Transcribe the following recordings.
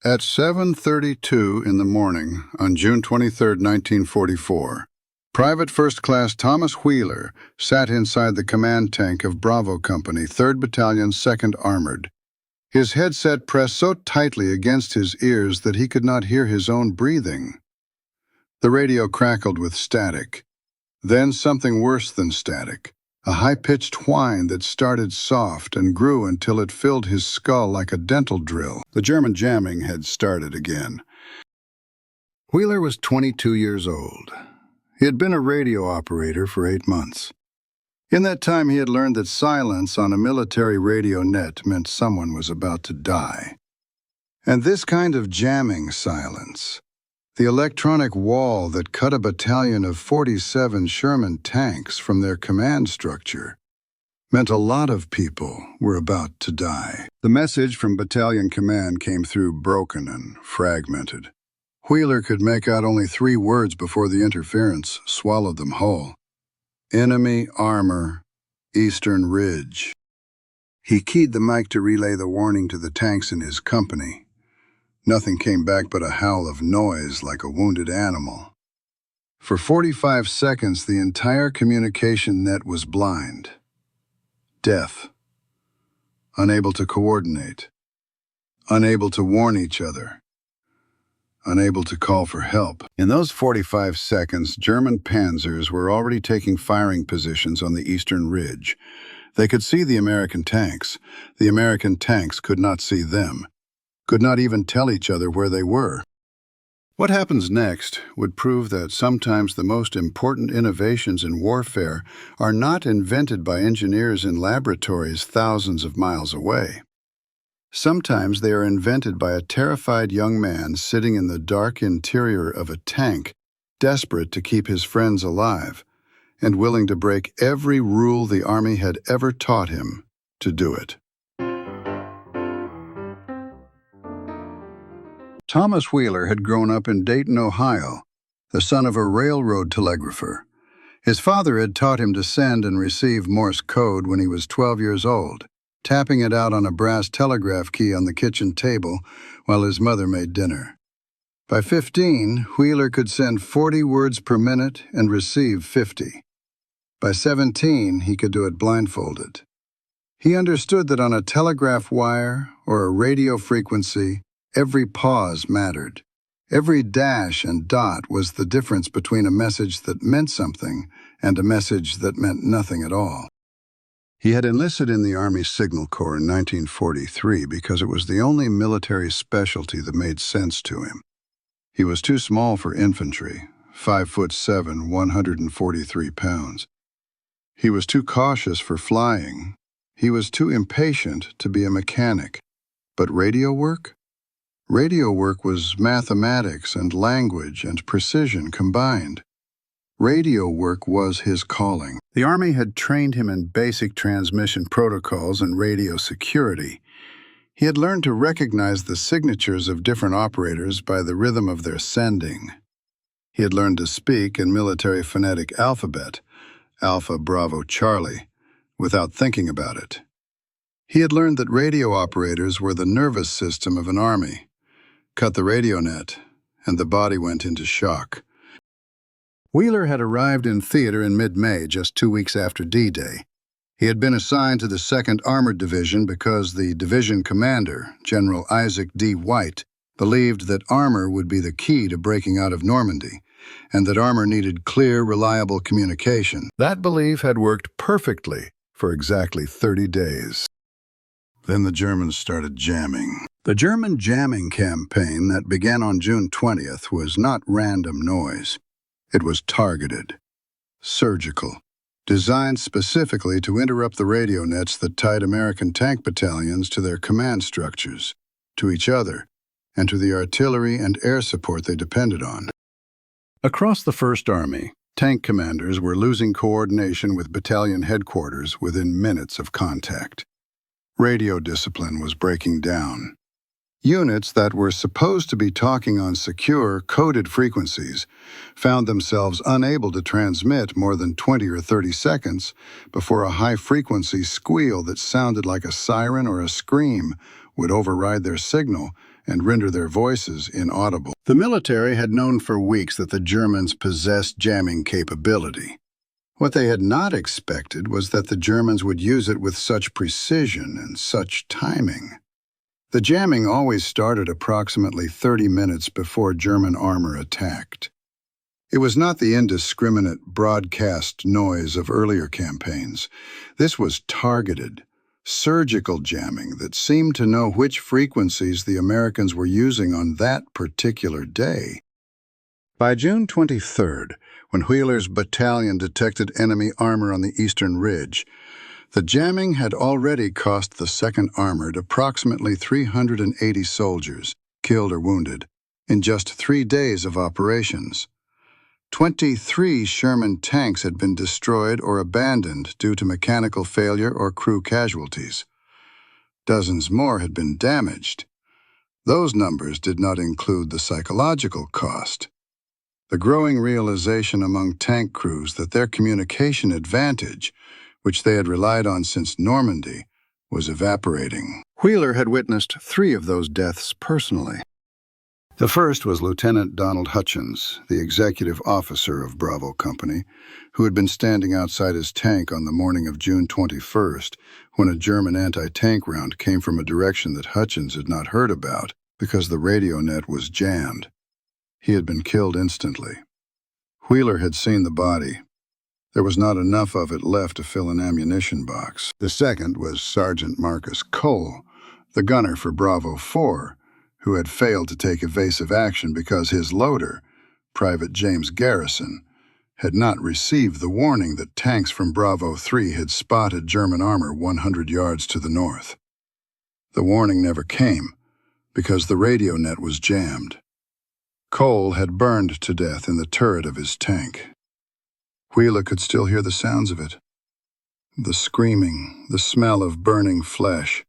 At 7:32 in the morning on June 23, 1944, Private First Class Thomas Wheeler sat inside the command tank of Bravo Company, 3rd Battalion, 2nd Armored. His headset pressed so tightly against his ears that he could not hear his own breathing. The radio crackled with static. Then something worse than static. A high-pitched whine that started soft and grew until it filled his skull like a dental drill. The German jamming had started again. Wheeler was 22 years old. He had been a radio operator for 8 months. In that time, he had learned that silence on a military radio net meant someone was about to die. And this kind of jamming silence, the electronic wall that cut a battalion of 47 Sherman tanks from their command structure, meant a lot of people were about to die. The message from battalion command came through broken and fragmented. Wheeler could make out only 3 words before the interference swallowed them whole. Enemy armor, Eastern Ridge. He keyed the mic to relay the warning to the tanks in his company. Nothing came back but a howl of noise like a wounded animal. For 45 seconds, the entire communication net was blind. Death. Unable to coordinate. Unable to warn each other. Unable to call for help. In those 45 seconds, German panzers were already taking firing positions on the Eastern Ridge. They could see the American tanks. The American tanks could not see them. Could not even tell each other where they were. What happens next would prove that sometimes the most important innovations in warfare are not invented by engineers in laboratories thousands of miles away. Sometimes they are invented by a terrified young man sitting in the dark interior of a tank, desperate to keep his friends alive, and willing to break every rule the Army had ever taught him to do it. Thomas Wheeler had grown up in Dayton, Ohio, the son of a railroad telegrapher. His father had taught him to send and receive Morse code when he was 12 years old, tapping it out on a brass telegraph key on the kitchen table while his mother made dinner. By 15, Wheeler could send 40 words per minute and receive 50. By 17, he could do it blindfolded. He understood that on a telegraph wire or a radio frequency, every pause mattered. Every dash and dot was the difference between a message that meant something and a message that meant nothing at all. He had enlisted in the Army Signal Corps in 1943 because it was the only military specialty that made sense to him. He was too small for infantry, 5'7", 143 pounds. He was too cautious for flying. He was too impatient to be a mechanic. But radio work? Radio work was mathematics and language and precision combined. Radio work was his calling. The Army had trained him in basic transmission protocols and radio security. He had learned to recognize the signatures of different operators by the rhythm of their sending. He had learned to speak in military phonetic alphabet, Alpha, Bravo, Charlie, without thinking about it. He had learned that radio operators were the nervous system of an army. Cut the radio net, and the body went into shock. Wheeler had arrived in theater in mid-May, just 2 weeks after D-Day. He had been assigned to the 2nd Armored Division because the division commander, General Isaac D. White, believed that armor would be the key to breaking out of Normandy, and that armor needed clear, reliable communication. That belief had worked perfectly for exactly 30 days. Then the Germans started jamming. The German jamming campaign that began on June 20th was not random noise. It was targeted, surgical, designed specifically to interrupt the radio nets that tied American tank battalions to their command structures, to each other, and to the artillery and air support they depended on. Across the First Army, tank commanders were losing coordination with battalion headquarters within minutes of contact. Radio discipline was breaking down. Units that were supposed to be talking on secure, coded frequencies found themselves unable to transmit more than 20 or 30 seconds before a high-frequency squeal that sounded like a siren or a scream would override their signal and render their voices inaudible. The military had known for weeks that the Germans possessed jamming capability. What they had not expected was that the Germans would use it with such precision and such timing. The jamming always started approximately 30 minutes before German armor attacked. It was not the indiscriminate broadcast noise of earlier campaigns. This was targeted, surgical jamming that seemed to know which frequencies the Americans were using on that particular day. By June 23rd, when Wheeler's battalion detected enemy armor on the eastern ridge, the jamming had already cost the 2nd Armored approximately 380 soldiers, killed or wounded, in just 3 days of operations. 23 Sherman tanks had been destroyed or abandoned due to mechanical failure or crew casualties. Dozens more had been damaged. Those numbers did not include the psychological cost. The growing realization among tank crews that their communication advantage, which they had relied on since Normandy, was evaporating. Wheeler had witnessed 3 of those deaths personally. The first was Lieutenant Donald Hutchins, the executive officer of Bravo Company, who had been standing outside his tank on the morning of June 21st when a German anti-tank round came from a direction that Hutchins had not heard about because the radio net was jammed. He had been killed instantly. Wheeler had seen the body. There was not enough of it left to fill an ammunition box. The second was Sergeant Marcus Cole, the gunner for Bravo 4, who had failed to take evasive action because his loader, Private James Garrison, had not received the warning that tanks from Bravo 3 had spotted German armor 100 yards to the north. The warning never came because the radio net was jammed. Cole had burned to death in the turret of his tank. Wheeler could still hear the sounds of it. The screaming, the smell of burning flesh,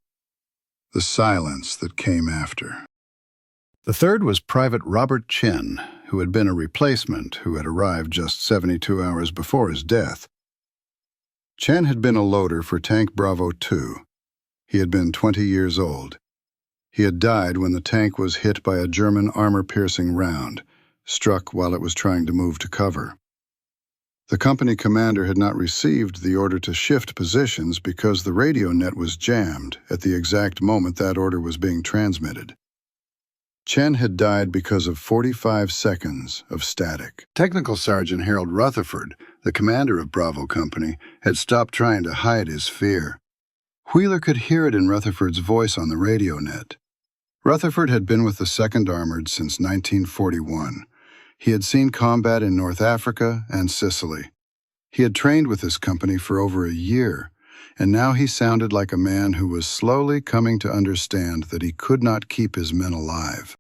the silence that came after. The third was Private Robert Chin, who had been a replacement who had arrived just 72 hours before his death. Chen had been a loader for Tank Bravo 2. He had been 20 years old. He had died when the tank was hit by a German armor-piercing round, struck while it was trying to move to cover. The company commander had not received the order to shift positions because the radio net was jammed at the exact moment that order was being transmitted. Chen had died because of 45 seconds of static. Technical Sergeant Harold Rutherford, the commander of Bravo Company, had stopped trying to hide his fear. Wheeler could hear it in Rutherford's voice on the radio net. Rutherford had been with the 2nd Armored since 1941. He had seen combat in North Africa and Sicily. He had trained with this company for over a year, and now he sounded like a man who was slowly coming to understand that he could not keep his men alive.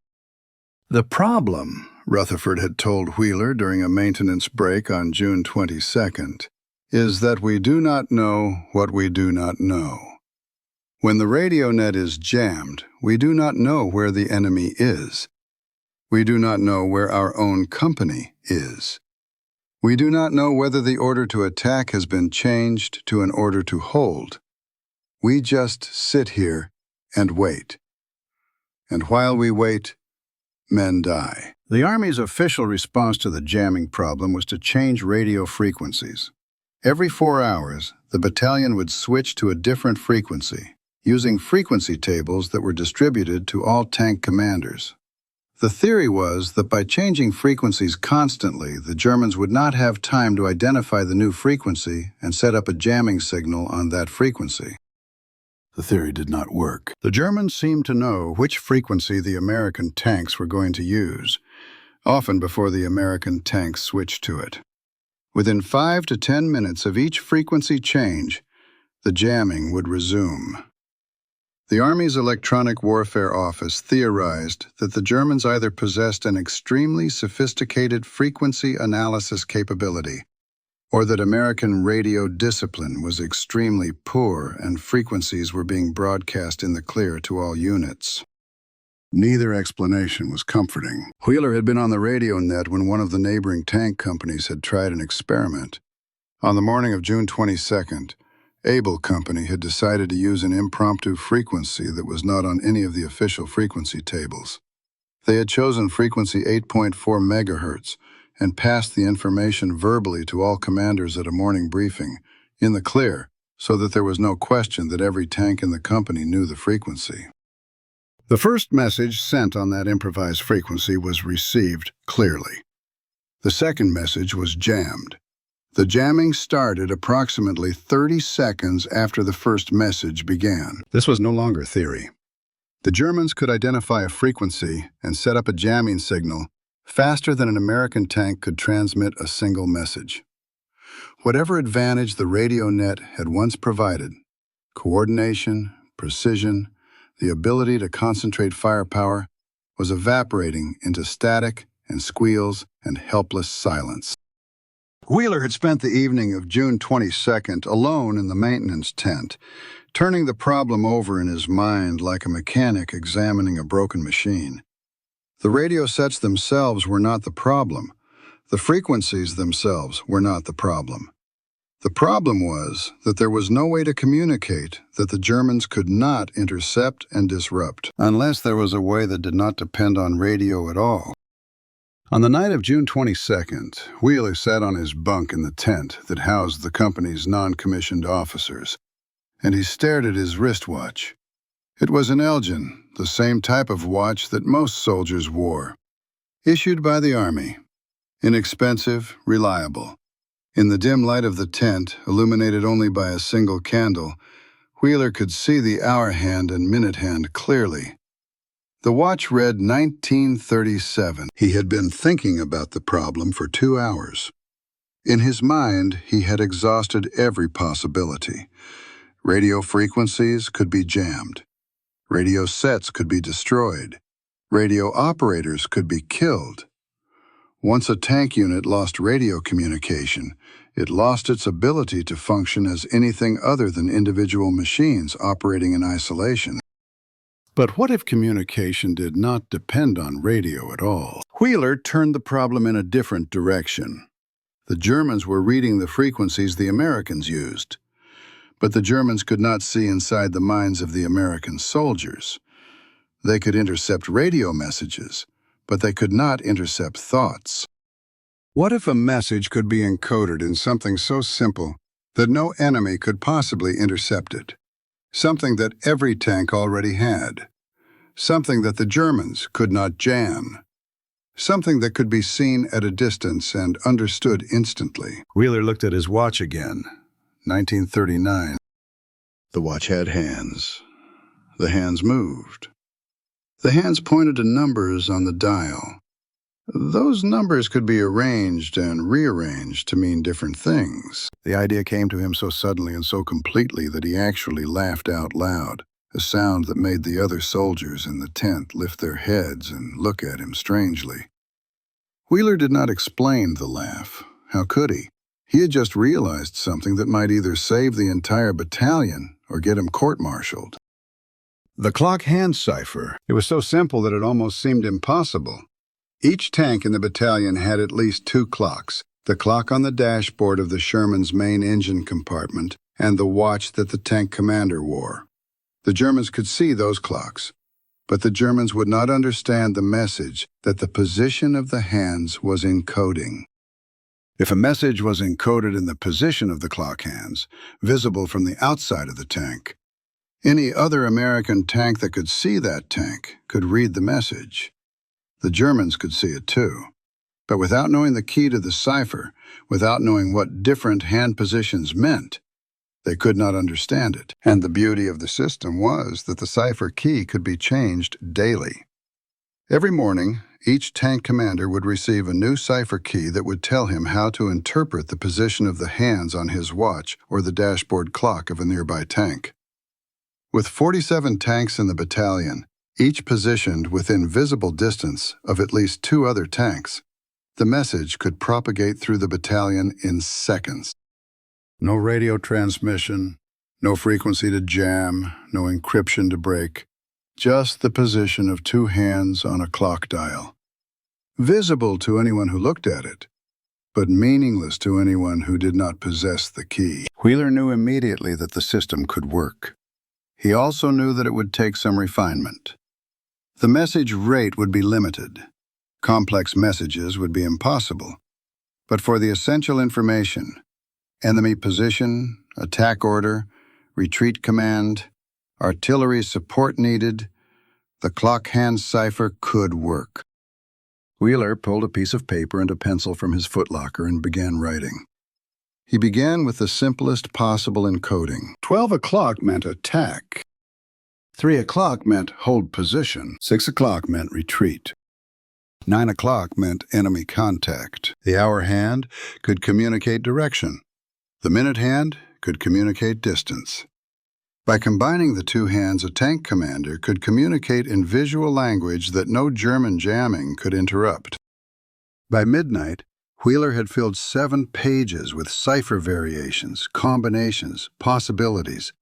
The problem, Rutherford had told Wheeler during a maintenance break on June 22nd, is that we do not know what we do not know. When the radio net is jammed, we do not know where the enemy is. We do not know where our own company is. We do not know whether the order to attack has been changed to an order to hold. We just sit here and wait. And while we wait, men die. The Army's official response to the jamming problem was to change radio frequencies. Every 4 hours, the battalion would switch to a different frequency, using frequency tables that were distributed to all tank commanders. The theory was that by changing frequencies constantly, the Germans would not have time to identify the new frequency and set up a jamming signal on that frequency. The theory did not work. The Germans seemed to know which frequency the American tanks were going to use, often before the American tanks switched to it. Within 5 to 10 minutes of each frequency change, the jamming would resume. The Army's Electronic Warfare Office theorized that the Germans either possessed an extremely sophisticated frequency analysis capability, or that American radio discipline was extremely poor and frequencies were being broadcast in the clear to all units. Neither explanation was comforting. Wheeler had been on the radio net when one of the neighboring tank companies had tried an experiment. On the morning of June 22nd, Able Company had decided to use an impromptu frequency that was not on any of the official frequency tables. They had chosen frequency 8.4 megahertz and passed the information verbally to all commanders at a morning briefing, in the clear, so that there was no question that every tank in the company knew the frequency. The first message sent on that improvised frequency was received clearly. The second message was jammed. The jamming started approximately 30 seconds after the first message began. This was no longer theory. The Germans could identify a frequency and set up a jamming signal faster than an American tank could transmit a single message. Whatever advantage the radio net had once provided, coordination, precision, the ability to concentrate firepower, was evaporating into static and squeals and helpless silence. Wheeler had spent the evening of June 22nd alone in the maintenance tent, turning the problem over in his mind like a mechanic examining a broken machine. The radio sets themselves were not the problem. The frequencies themselves were not the problem. The problem was that there was no way to communicate that the Germans could not intercept and disrupt, unless there was a way that did not depend on radio at all. On the night of June 22nd, Wheeler sat on his bunk in the tent that housed the company's non-commissioned officers, and he stared at his wristwatch. It was an Elgin, the same type of watch that most soldiers wore, issued by the Army. Inexpensive, reliable. In the dim light of the tent, illuminated only by a single candle, Wheeler could see the hour hand and minute hand clearly. The watch read 1937. He had been thinking about the problem for 2 hours. In his mind, he had exhausted every possibility. Radio frequencies could be jammed. Radio sets could be destroyed. Radio operators could be killed. Once a tank unit lost radio communication, it lost its ability to function as anything other than individual machines operating in isolation. But what if communication did not depend on radio at all? Wheeler turned the problem in a different direction. The Germans were reading the frequencies the Americans used. But the Germans could not see inside the minds of the American soldiers. They could intercept radio messages, but they could not intercept thoughts. What if a message could be encoded in something so simple that no enemy could possibly intercept it? Something that every tank already had. Something that the Germans could not jam. Something that could be seen at a distance and understood instantly. Wheeler looked at his watch again. 1939. The watch had hands. The hands moved. The hands pointed to numbers on the dial. Those numbers could be arranged and rearranged to mean different things. The idea came to him so suddenly and so completely that he actually laughed out loud, a sound that made the other soldiers in the tent lift their heads and look at him strangely. Wheeler did not explain the laugh. How could he? He had just realized something that might either save the entire battalion or get him court-martialed. The clock hand cipher. It was so simple that it almost seemed impossible. Each tank in the battalion had at least 2 clocks, the clock on the dashboard of the Sherman's main engine compartment and the watch that the tank commander wore. The Germans could see those clocks, but the Germans would not understand the message that the position of the hands was encoding. If a message was encoded in the position of the clock hands, visible from the outside of the tank, any other American tank that could see that tank could read the message. The Germans could see it too. But without knowing the key to the cipher, without knowing what different hand positions meant, they could not understand it. And the beauty of the system was that the cipher key could be changed daily. Every morning, each tank commander would receive a new cipher key that would tell him how to interpret the position of the hands on his watch or the dashboard clock of a nearby tank. With 47 tanks in the battalion, each positioned within visible distance of at least 2 other tanks, the message could propagate through the battalion in seconds. No radio transmission, no frequency to jam, no encryption to break, just the position of 2 hands on a clock dial. Visible to anyone who looked at it, but meaningless to anyone who did not possess the key. Wheeler knew immediately that the system could work. He also knew that it would take some refinement. The message rate would be limited. Complex messages would be impossible. But for the essential information, enemy position, attack order, retreat command, artillery support needed, the clock hand cipher could work. Wheeler pulled a piece of paper and a pencil from his footlocker and began writing. He began with the simplest possible encoding. 12 o'clock meant attack. 3 o'clock meant hold position. 6 o'clock meant retreat. 9 o'clock meant enemy contact. The hour hand could communicate direction. The minute hand could communicate distance. By combining the two hands, a tank commander could communicate in visual language that no German jamming could interrupt. By midnight, Wheeler had filled 7 pages with cipher variations, combinations, possibilities.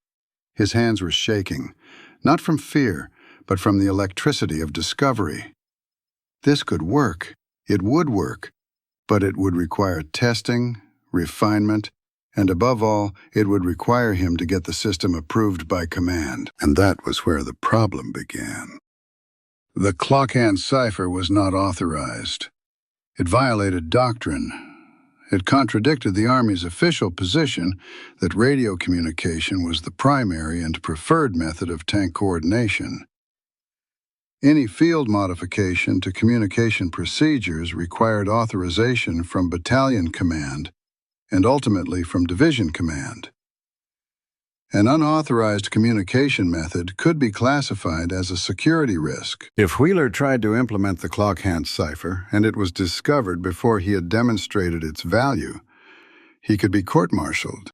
His hands were shaking, not from fear, but from the electricity of discovery. This could work. It would work, but it would require testing, refinement, and above all, it would require him to get the system approved by command. And that was where the problem began. The clockhand cipher was not authorized. It violated doctrine. It contradicted the Army's official position that radio communication was the primary and preferred method of tank coordination. Any field modification to communication procedures required authorization from battalion command and ultimately from division command. An unauthorized communication method could be classified as a security risk. If Wheeler tried to implement the clockhand cipher and it was discovered before he had demonstrated its value, he could be court-martialed.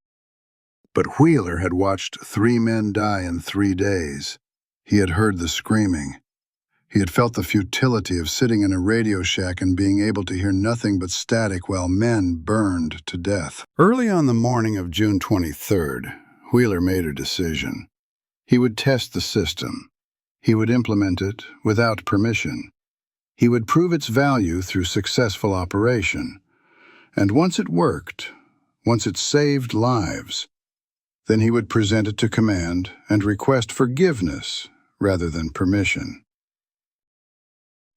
But Wheeler had watched 3 men die in 3 days. He had heard the screaming. He had felt the futility of sitting in a radio shack and being able to hear nothing but static while men burned to death. Early on the morning of June 23rd, Wheeler made a decision. He would test the system. He would implement it without permission. He would prove its value through successful operation. And once it worked, once it saved lives, then he would present it to command and request forgiveness rather than permission.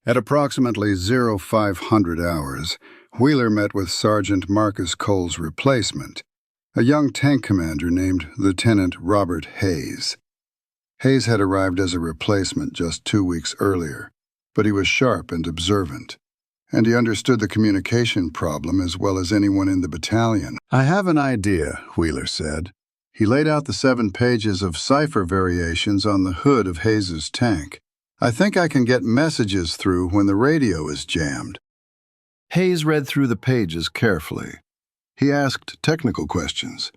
At approximately 0500 hours, Wheeler met with Sergeant Marcus Cole's replacement, a young tank commander named Lieutenant Robert Hayes. Hayes had arrived as a replacement just 2 weeks earlier, but he was sharp and observant, and he understood the communication problem as well as anyone in the battalion. "I have an idea," Wheeler said. He laid out the 7 pages of cipher variations on the hood of Hayes's tank. "I think I can get messages through when the radio is jammed." Hayes read through the pages carefully. He asked technical questions.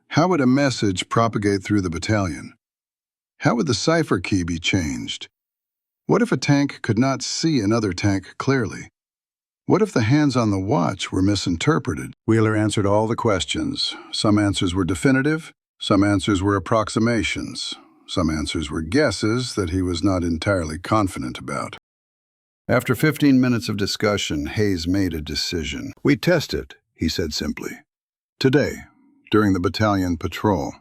How would a message propagate through the battalion? How would the cipher key be changed? What if a tank could not see another tank clearly? What if the hands on the watch were misinterpreted? Wheeler answered all the questions. Some answers were definitive, some answers were approximations. Some answers were guesses that he was not entirely confident about. After 15 minutes of discussion, Hayes made a decision. "We test it," he said simply. "Today, during the battalion patrol.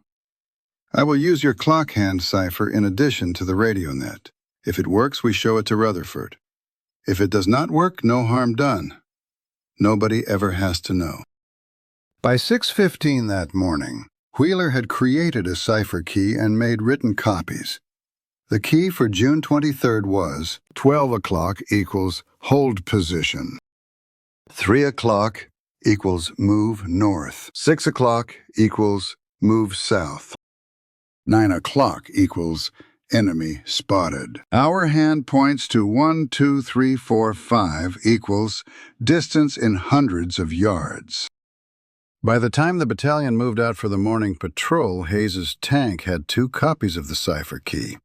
I will use your clockhand cipher in addition to the radio net. If it works, we show it to Rutherford. If it does not work, no harm done. Nobody ever has to know." By 6:15 that morning, Wheeler had created a cipher key and made written copies. The key for June 23rd was 12 o'clock equals hold position. 3 o'clock equals move north. 6 o'clock equals move south. 9 o'clock equals enemy spotted. Our hand points to 1, 2, 3, 4, 5 equals distance in hundreds of yards. By the time the battalion moved out for the morning patrol, Hayes's tank had 2 copies of the cipher key,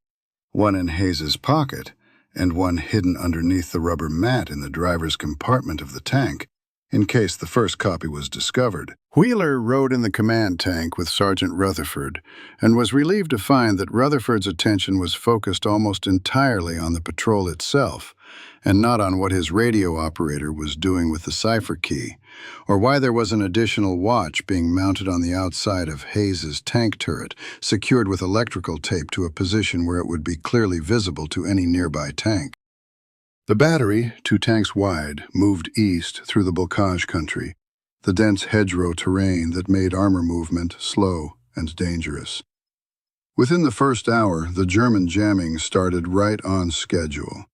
one in Hayes's pocket and one hidden underneath the rubber mat in the driver's compartment of the tank, in case the first copy was discovered. Wheeler rode in the command tank with Sergeant Rutherford and was relieved to find that Rutherford's attention was focused almost entirely on the patrol itself and not on what his radio operator was doing with the cipher key, or why there was an additional watch being mounted on the outside of Hayes's tank turret, secured with electrical tape to a position where it would be clearly visible to any nearby tank. The battery, 2 tanks wide, moved east through the bocage country, the dense hedgerow terrain that made armor movement slow and dangerous. Within the first hour, the German jamming started right on schedule.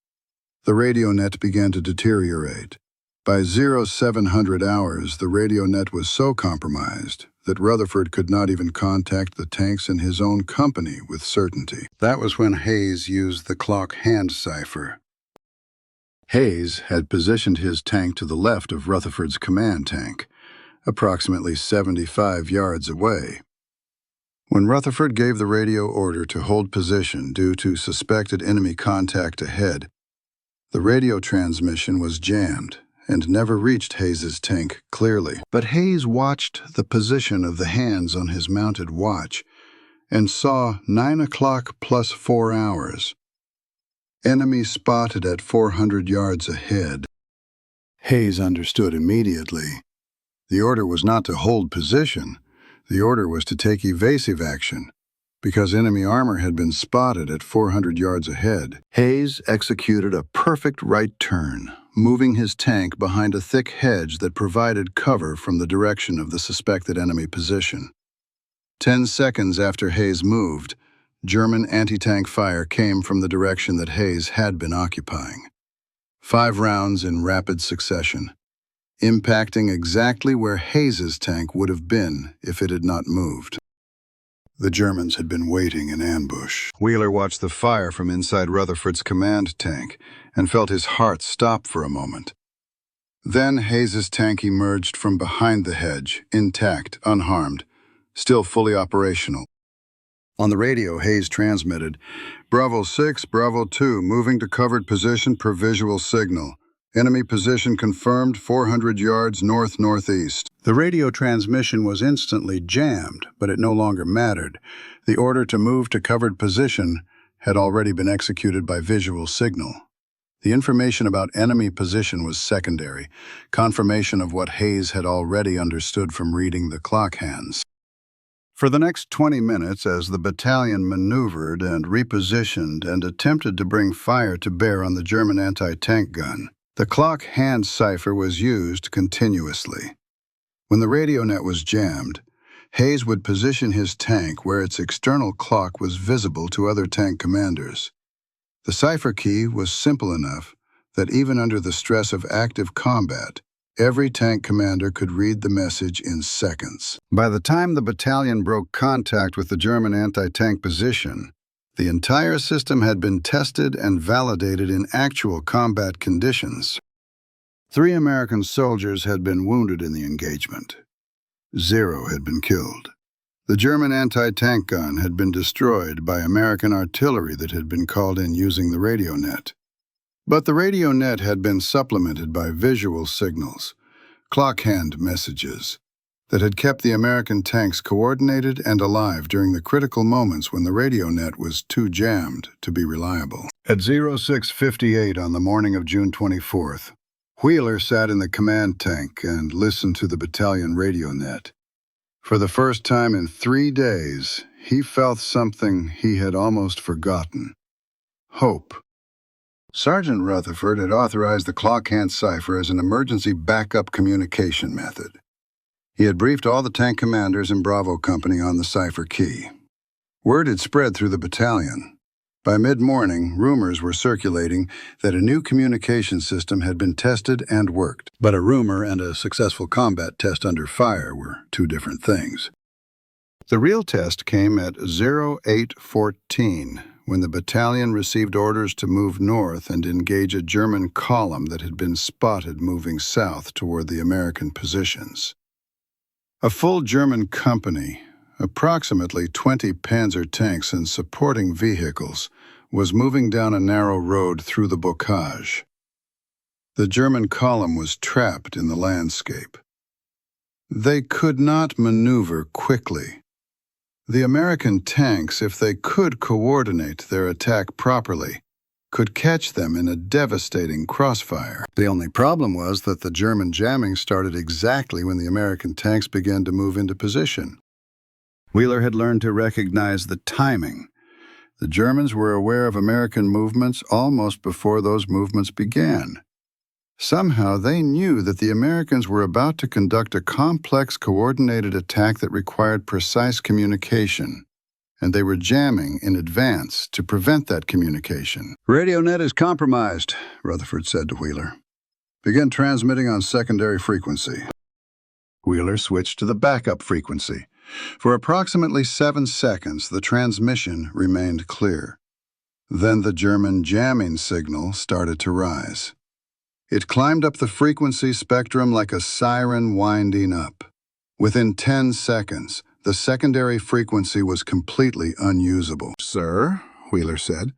The radio net began to deteriorate. By 0700 hours, the radio net was so compromised that Rutherford could not even contact the tanks in his own company with certainty. That was when Hayes used the clock hand cipher. Hayes had positioned his tank to the left of Rutherford's command tank, approximately 75 yards away. When Rutherford gave the radio order to hold position due to suspected enemy contact ahead, the radio transmission was jammed and never reached Hayes's tank clearly. But Hayes watched the position of the hands on his mounted watch and saw 9 o'clock plus 4 hours. Enemy spotted at 400 yards ahead. Hayes understood immediately. The order was not to hold position. The order was to take evasive action, because enemy armor had been spotted at 400 yards ahead. Hayes executed a perfect right turn, moving his tank behind a thick hedge that provided cover from the direction of the suspected enemy position. 10 seconds after Hayes moved, German anti-tank fire came from the direction that Hayes had been occupying. 5 rounds in rapid succession, impacting exactly where Hayes's tank would have been if it had not moved. The Germans had been waiting in ambush. Wheeler watched the fire from inside Rutherford's command tank and felt his heart stop for a moment. Then Hayes's tank emerged from behind the hedge, intact, unharmed, still fully operational. On the radio, Hayes transmitted, "Bravo 6, Bravo 2, moving to covered position per visual signal. Enemy position confirmed 400 yards north-northeast." The radio transmission was instantly jammed, but it no longer mattered. The order to move to covered position had already been executed by visual signal. The information about enemy position was secondary, confirmation of what Hayes had already understood from reading the clock hands. For the next 20 minutes, as the battalion maneuvered and repositioned and attempted to bring fire to bear on the German anti-tank gun, the clock hand cipher was used continuously. When the radio net was jammed, Hayes would position his tank where its external clock was visible to other tank commanders. The cipher key was simple enough that even under the stress of active combat, every tank commander could read the message in seconds. By the time the battalion broke contact with the German anti-tank position, the entire system had been tested and validated in actual combat conditions. 3 American soldiers had been wounded in the engagement. 0 had been killed. The German anti-tank gun had been destroyed by American artillery that had been called in using the radio net. But the radio net had been supplemented by visual signals, clock hand messages, that had kept the American tanks coordinated and alive during the critical moments when the radio net was too jammed to be reliable. At 06:58 on the morning of June 24th, Wheeler sat in the command tank and listened to the battalion radio net. For the first time in 3 days, he felt something he had almost forgotten: hope. Sergeant Rutherford had authorized the clock hand cipher as an emergency backup communication method. He had briefed all the tank commanders in Bravo Company on the cipher key. Word had spread through the battalion. By mid-morning, rumors were circulating that a new communication system had been tested and worked. But a rumor and a successful combat test under fire were 2 different things. The real test came at 08:14, when the battalion received orders to move north and engage a German column that had been spotted moving south toward the American positions. A full German company, approximately 20 Panzer tanks and supporting vehicles, was moving down a narrow road through the bocage. The German column was trapped in the landscape. They could not maneuver quickly. The American tanks, if they could coordinate their attack properly, could catch them in a devastating crossfire. The only problem was that the German jamming started exactly when the American tanks began to move into position. Wheeler had learned to recognize the timing. The Germans were aware of American movements almost before those movements began. Somehow they knew that the Americans were about to conduct a complex, coordinated attack that required precise communication, and they were jamming in advance to prevent that communication. "Radio net is compromised," Rutherford said to Wheeler. "Begin transmitting on secondary frequency." Wheeler switched to the backup frequency. For approximately 7 seconds, the transmission remained clear. Then the German jamming signal started to rise. It climbed up the frequency spectrum like a siren winding up. Within 10 seconds, the secondary frequency was completely unusable. "Sir," Wheeler said,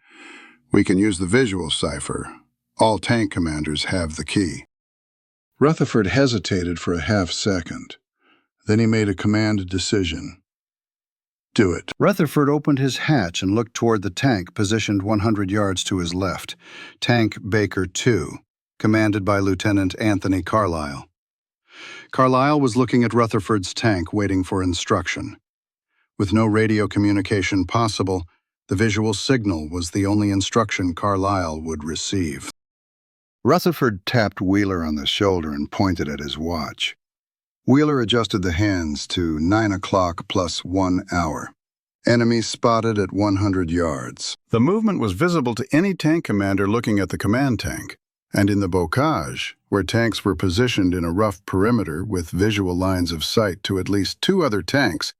"we can use the visual cipher. All tank commanders have the key." Rutherford hesitated for a half-second. Then he made a command decision. "Do it." Rutherford opened his hatch and looked toward the tank positioned 100 yards to his left, Tank Baker 2, commanded by Lieutenant Anthony Carlisle. Carlisle was looking at Rutherford's tank, waiting for instruction. With no radio communication possible, the visual signal was the only instruction Carlisle would receive. Rutherford tapped Wheeler on the shoulder and pointed at his watch. Wheeler adjusted the hands to 9 o'clock plus 1 hour. Enemy spotted at 100 yards. The movement was visible to any tank commander looking at the command tank, and in the bocage, where tanks were positioned in a rough perimeter with visual lines of sight to at least 2 other tanks,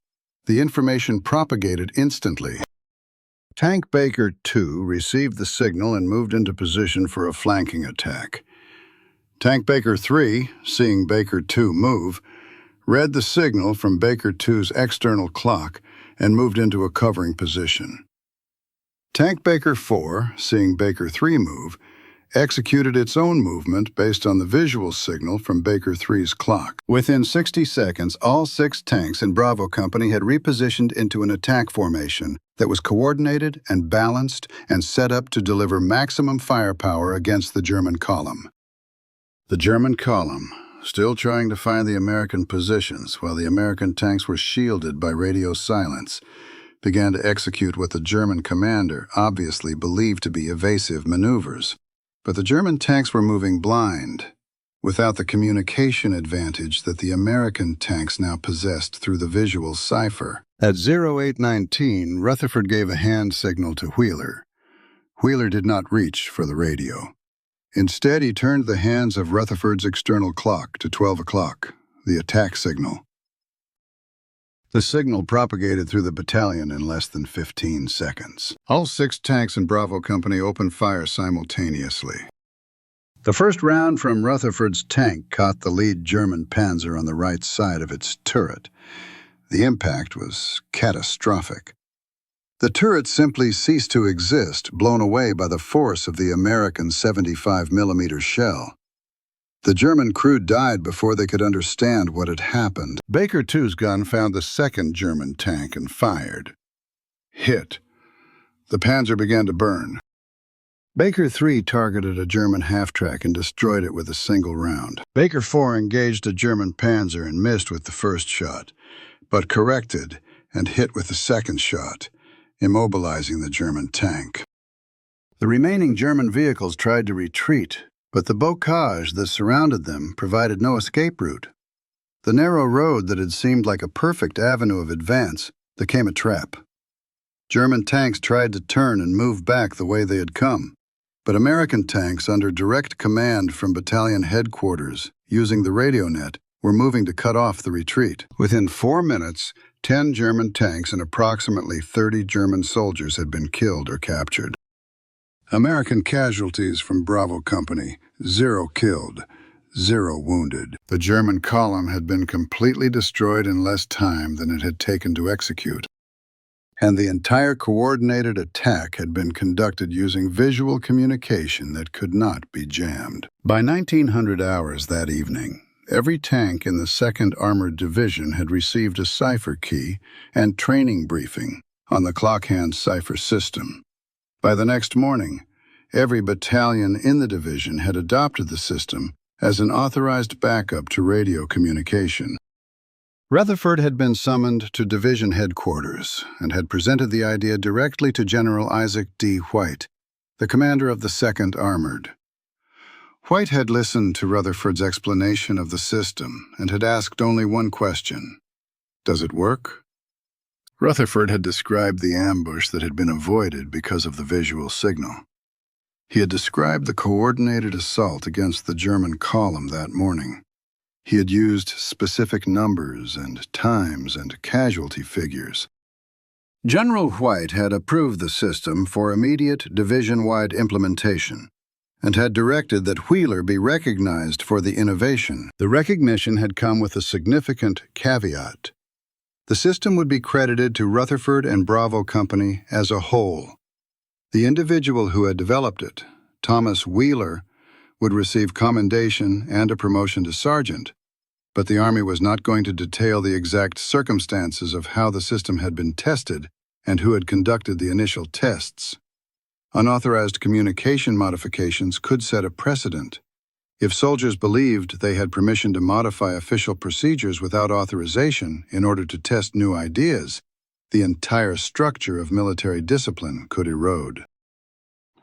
the information propagated instantly. Tank Baker 2 received the signal and moved into position for a flanking attack. Tank Baker 3, seeing Baker 2 move, read the signal from Baker 2's external clock and moved into a covering position. Tank Baker 4, seeing Baker 3 move, executed its own movement based on the visual signal from Baker 3's clock. Within 60 seconds, all 6 tanks in Bravo Company had repositioned into an attack formation that was coordinated and balanced and set up to deliver maximum firepower against the German column. The German column, still trying to find the American positions while the American tanks were shielded by radio silence, began to execute what the German commander obviously believed to be evasive maneuvers. But the German tanks were moving blind, without the communication advantage that the American tanks now possessed through the visual cipher. At 0819, Rutherford gave a hand signal to Wheeler. Wheeler did not reach for the radio. Instead, he turned the hands of Rutherford's external clock to 12 o'clock, the attack signal. The signal propagated through the battalion in less than 15 seconds. All 6 tanks in Bravo Company opened fire simultaneously. The first round from Rutherford's tank caught the lead German panzer on the right side of its turret. The impact was catastrophic. The turret simply ceased to exist, blown away by the force of the American 75mm shell. The German crew died before they could understand what had happened. Baker 2's gun found the second German tank and fired. Hit. The panzer began to burn. Baker 3 targeted a German half-track and destroyed it with a single round. Baker 4 engaged a German panzer and missed with the first shot, but corrected and hit with the second shot, immobilizing the German tank. The remaining German vehicles tried to retreat, but the bocage that surrounded them provided no escape route. The narrow road that had seemed like a perfect avenue of advance became a trap. German tanks tried to turn and move back the way they had come, but American tanks under direct command from battalion headquarters, using the radio net, were moving to cut off the retreat. Within 4 minutes, 10 German tanks and approximately 30 German soldiers had been killed or captured. American casualties from Bravo Company, 0 killed, 0 wounded. The German column had been completely destroyed in less time than it had taken to execute, and the entire coordinated attack had been conducted using visual communication that could not be jammed. By 1900 hours that evening, every tank in the 2nd Armored Division had received a cipher key and training briefing on the clockhand cipher system. By the next morning, Every battalion in the division had adopted the system as an authorized backup to radio communication. Rutherford had been summoned to division headquarters and had presented the idea directly to General Isaac D. White, the commander of the 2nd Armored. White had listened to Rutherford's explanation of the system and had asked only one question: "Does it work?" Rutherford had described the ambush that had been avoided because of the visual signal. He had described the coordinated assault against the German column that morning. He had used specific numbers and times and casualty figures. General White had approved the system for immediate division-wide implementation and had directed that Wheeler be recognized for the innovation. The recognition had come with a significant caveat. The system would be credited to Rutherford and Bravo Company as a whole. The individual who had developed it, Thomas Wheeler, would receive commendation and a promotion to sergeant, but the Army was not going to detail the exact circumstances of how the system had been tested and who had conducted the initial tests. Unauthorized communication modifications could set a precedent. If soldiers believed they had permission to modify official procedures without authorization in order to test new ideas, the entire structure of military discipline could erode.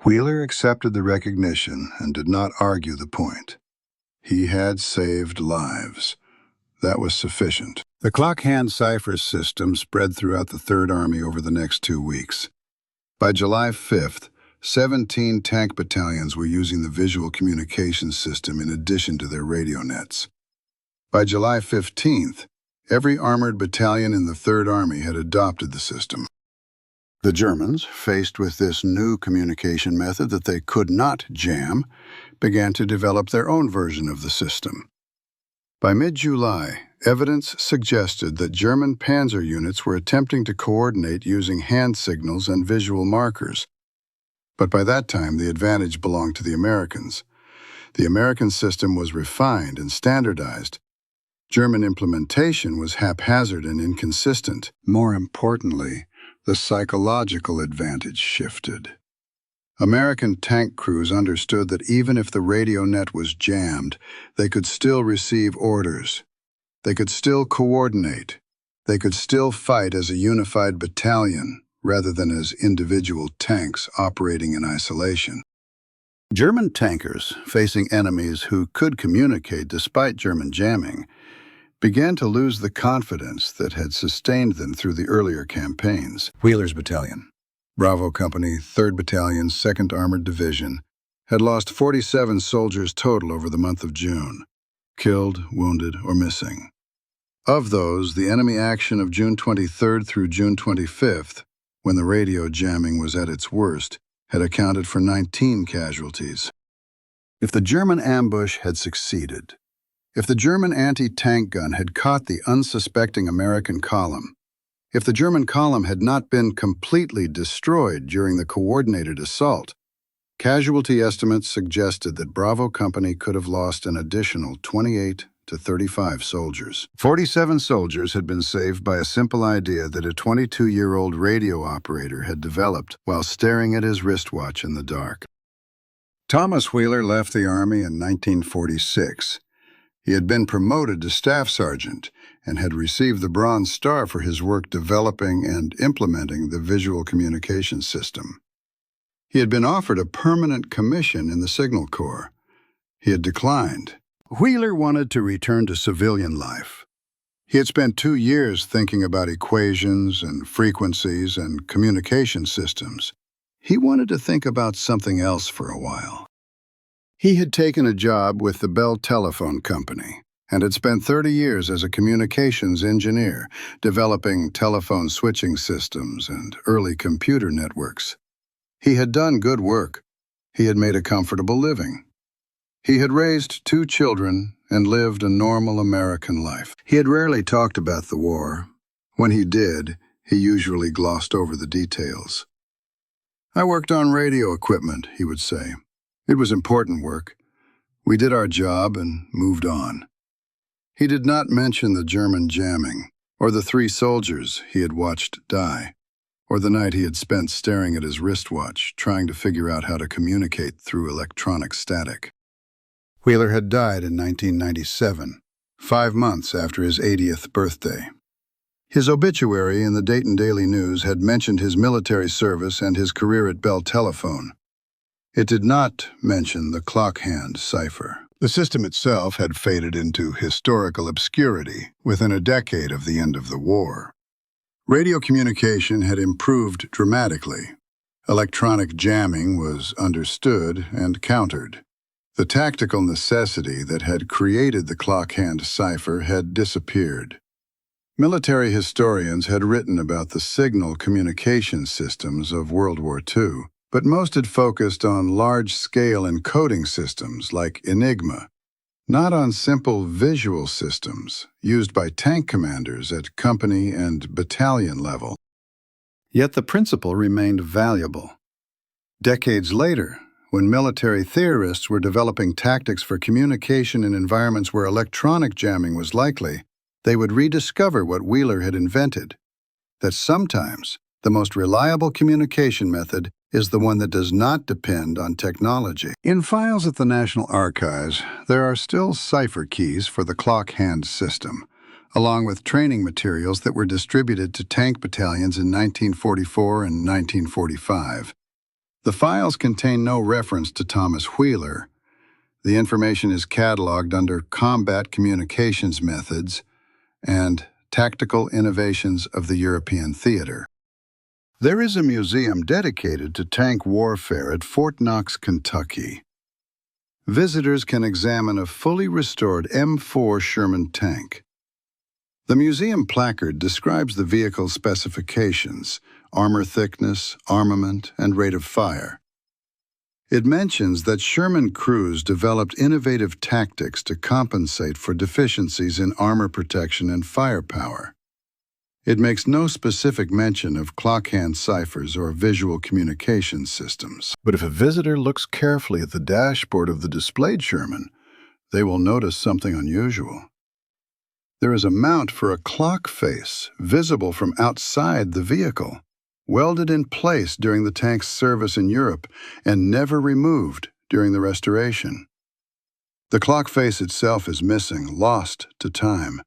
Wheeler accepted the recognition and did not argue the point. He had saved lives. That was sufficient. The clock-hand cipher system spread throughout the 3rd Army over the next 2 weeks. By July 5th, 17 tank battalions were using the visual communication system in addition to their radio nets. By July 15th, every armored battalion in the 3rd Army had adopted the system. The Germans, faced with this new communication method that they could not jam, began to develop their own version of the system. By mid-July, evidence suggested that German panzer units were attempting to coordinate using hand signals and visual markers. But by that time, the advantage belonged to the Americans. The American system was refined and standardized. German implementation was haphazard and inconsistent. More importantly, the psychological advantage shifted. American tank crews understood that even if the radio net was jammed, they could still receive orders. They could still coordinate. They could still fight as a unified battalion rather than as individual tanks operating in isolation. German tankers, facing enemies who could communicate despite German jamming, began to lose the confidence that had sustained them through the earlier campaigns. Wheeler's Battalion, Bravo Company, 3rd Battalion, 2nd Armored Division, had lost 47 soldiers total over the month of June, killed, wounded, or missing. Of those, the enemy action of June 23rd through June 25th, when the radio jamming was at its worst, had accounted for 19 casualties. If the German ambush had succeeded, if the German anti-tank gun had caught the unsuspecting American column, if the German column had not been completely destroyed during the coordinated assault, casualty estimates suggested that Bravo Company could have lost an additional 28 to 35 soldiers. 47 soldiers had been saved by a simple idea that a 22-year-old radio operator had developed while staring at his wristwatch in the dark. Thomas Wheeler left the Army in 1946. He had been promoted to staff sergeant and had received the Bronze Star for his work developing and implementing the visual communication system. He had been offered a permanent commission in the Signal Corps. He had declined. Wheeler wanted to return to civilian life. He had spent 2 years thinking about equations and frequencies and communication systems. He wanted to think about something else for a while. He had taken a job with the Bell Telephone Company and had spent 30 years as a communications engineer, developing telephone switching systems and early computer networks. He had done good work. He had made a comfortable living. He had raised 2 children and lived a normal American life. He had rarely talked about the war. When he did, he usually glossed over the details. "I worked on radio equipment," he would say. "It was important work. We did our job and moved on." He did not mention the German jamming or the 3 soldiers he had watched die. or the night he had spent staring at his wristwatch, trying to figure out how to communicate through electronic static. Wheeler had died in 1997, 5 months after his 80th birthday. His obituary in the Dayton Daily News had mentioned his military service and his career at Bell Telephone. It did not mention the clock hand cipher. The system itself had faded into historical obscurity within a decade of the end of the war. Radio communication had improved dramatically. Electronic jamming was understood and countered. The tactical necessity that had created the clock hand cipher had disappeared. Military historians had written about the signal communication systems of World War II, but most had focused on large-scale encoding systems like Enigma, not on simple visual systems used by tank commanders at company and battalion level. Yet the principle remained valuable. Decades later, when military theorists were developing tactics for communication in environments where electronic jamming was likely, they would rediscover what Wheeler had invented, that sometimes the most reliable communication method is the one that does not depend on technology. In files at the National Archives, there are still cipher keys for the clock hand system, along with training materials that were distributed to tank battalions in 1944 and 1945. The files contain no reference to Thomas Wheeler. The information is cataloged under Combat Communications Methods and Tactical Innovations of the European Theater. There is a museum dedicated to tank warfare at Fort Knox, Kentucky. Visitors can examine a fully restored M4 Sherman tank. The museum placard describes the vehicle's specifications, armor thickness, armament, and rate of fire. It mentions that Sherman crews developed innovative tactics to compensate for deficiencies in armor protection and firepower. It makes no specific mention of clock hand ciphers or visual communication systems. But if a visitor looks carefully at the dashboard of the displayed Sherman, they will notice something unusual. There is a mount for a clock face visible from outside the vehicle, welded in place during the tank's service in Europe and never removed during the restoration. The clock face itself is missing, lost to time,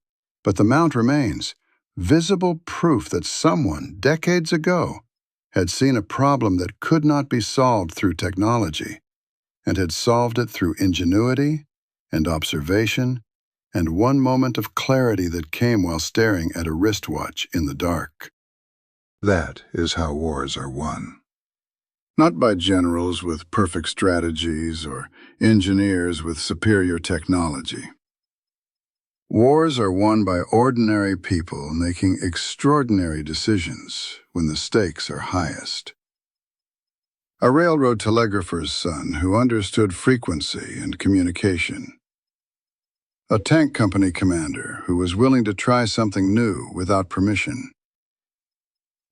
but the mount remains, visible proof that someone, decades ago, had seen a problem that could not be solved through technology, and had solved it through ingenuity and observation and one moment of clarity that came while staring at a wristwatch in the dark. That is how wars are won. Not by generals with perfect strategies or engineers with superior technology. Wars are won by ordinary people making extraordinary decisions when the stakes are highest. A railroad telegrapher's son who understood frequency and communication. A tank company commander who was willing to try something new without permission.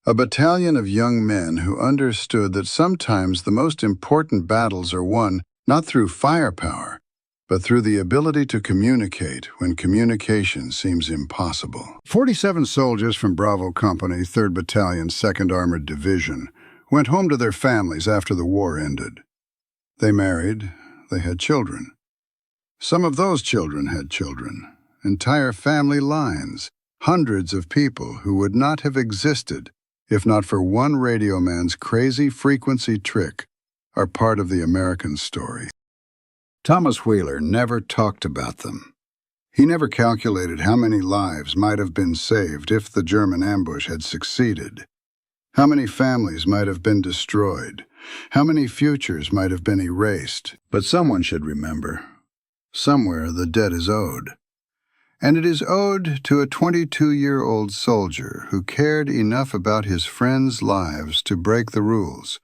A battalion of young men who understood that sometimes the most important battles are won not through firepower, but through the ability to communicate when communication seems impossible. 47 soldiers from Bravo Company, 3rd Battalion, 2nd Armored Division, went home to their families after the war ended. They married, they had children. Some of those children had children, entire family lines, hundreds of people who would not have existed if not for one radioman's crazy frequency trick, are part of the American story. Thomas Wheeler never talked about them. He never calculated how many lives might have been saved if the German ambush had succeeded, how many families might have been destroyed, how many futures might have been erased. But someone should remember. Somewhere the debt is owed. And it is owed to a 22-year-old soldier who cared enough about his friends' lives to break the rules,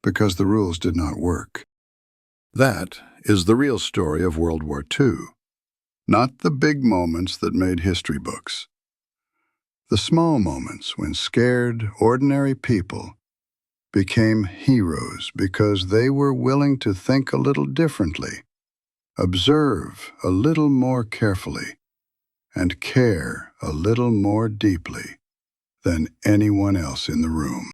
because the rules did not work. That is the real story of World War II, not the big moments that made history books. The small moments when scared, ordinary people became heroes because they were willing to think a little differently, observe a little more carefully, and care a little more deeply than anyone else in the room.